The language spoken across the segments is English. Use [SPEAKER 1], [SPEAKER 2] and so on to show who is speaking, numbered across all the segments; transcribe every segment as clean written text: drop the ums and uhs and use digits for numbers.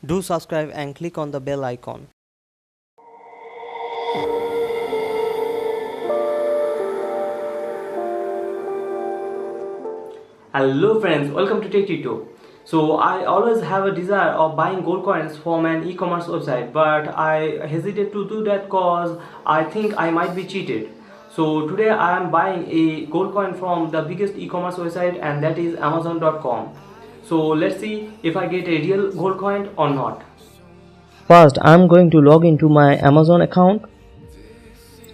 [SPEAKER 1] Do subscribe and click on the bell icon.
[SPEAKER 2] Hello friends, welcome to techtuto. So I always have a desire of buying gold coins from an e-commerce website, but I hesitate to do that cause I think I might be cheated. So today I am buying a gold coin from the biggest e-commerce website, and that is amazon.com. So let's see if I get a real gold coin or not.
[SPEAKER 1] First, I'm going to log into my Amazon account.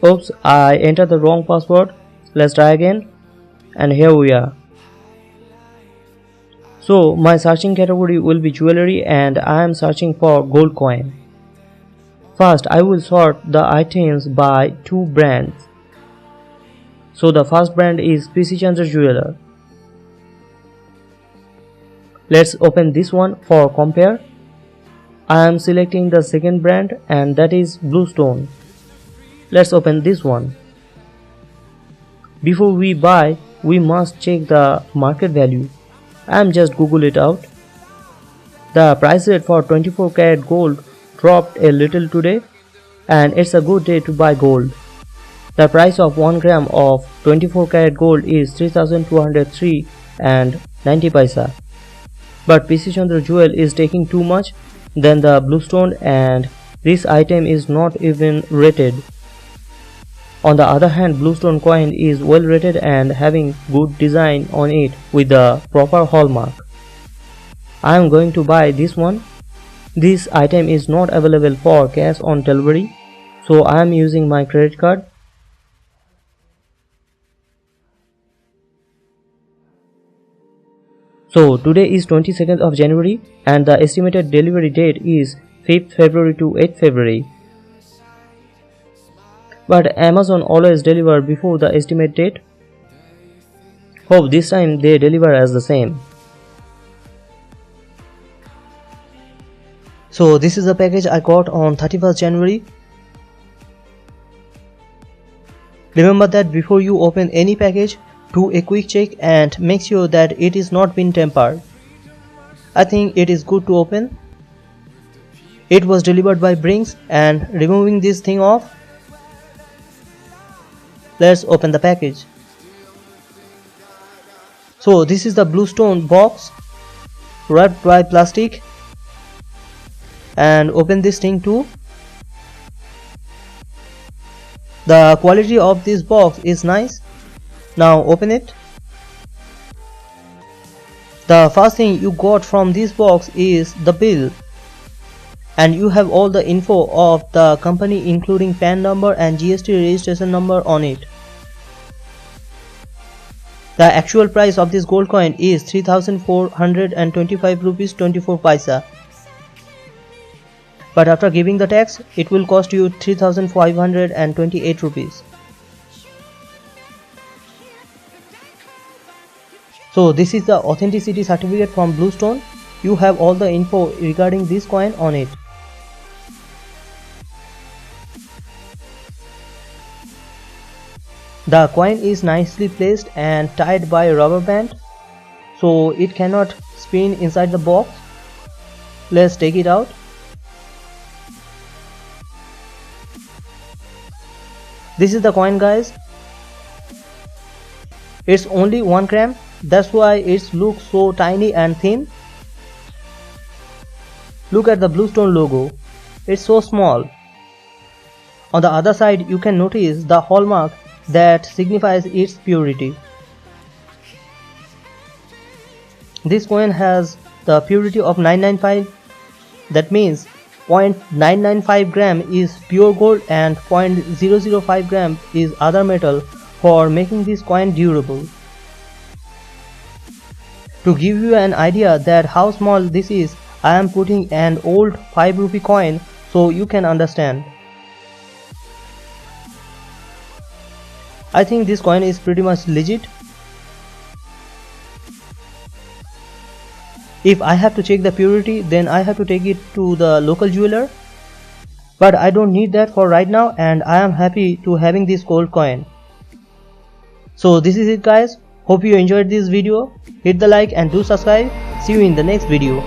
[SPEAKER 1] Oops, I entered the wrong password. Let's try again. And here we are. So my searching category will be jewelry and I am searching for gold coin. First, I will sort the items by two brands. So the first brand is PC Chandra Jeweler. Let's open this one for compare. I am selecting the second brand and that is Bluestone. Let's open this one. Before we buy, we must check the market value. I am just Google it out. The price rate for 24 karat gold dropped a little today and it's a good day to buy gold. The price of 1 gram of 24 karat gold is 3203 and 90 paisa. But PC Chandra Jewel is taking too much than the Bluestone and this item is not even rated. On the other hand, Bluestone coin is well rated and having good design on it with the proper hallmark. I am going to buy this one. This item is not available for cash on delivery, so I am using my credit card. So today is 22nd of January and the estimated delivery date is 5th February to 8th February. But Amazon always deliver before the estimate date. Hope this time they deliver as the same. So this is the package I got on 31st January. Remember that before you open any package, do a quick check and make sure that it is not been tampered. I think it is good to open. It was delivered by Brinks and removing this thing off. Let's open the package. So this is the Bluestone box wrapped by plastic and open this thing too. The quality of this box is nice. Now open it. The first thing you got from this box is the bill and you have all the info of the company including PAN number and GST registration number on it. The actual price of this gold coin is 3425 rupees 24 paisa. But after giving the tax, it will cost you 3528 rupees. So this is the authenticity certificate from Bluestone. You have all the info regarding this coin on it. The coin is nicely placed and tied by a rubber band, so it cannot spin inside the box. Let's take it out. This is the coin, guys. It's only 1 gram. That's why it looks so tiny and thin. Look at the Bluestone logo. It's so small. On the other side, you can notice the hallmark that signifies its purity. This coin has the purity of 995. That means 0.995 gram is pure gold and 0.005 gram is other metal for making this coin durable. To give you an idea that how small this is, I am putting an old 5 rupee coin so you can understand. I think this coin is pretty much legit. If I have to check the purity, then I have to take it to the local jeweler. But I don't need that for right now and I am happy to having this gold coin. So this is it, guys. Hope you enjoyed this video. Hit the like and do subscribe. See you in the next video.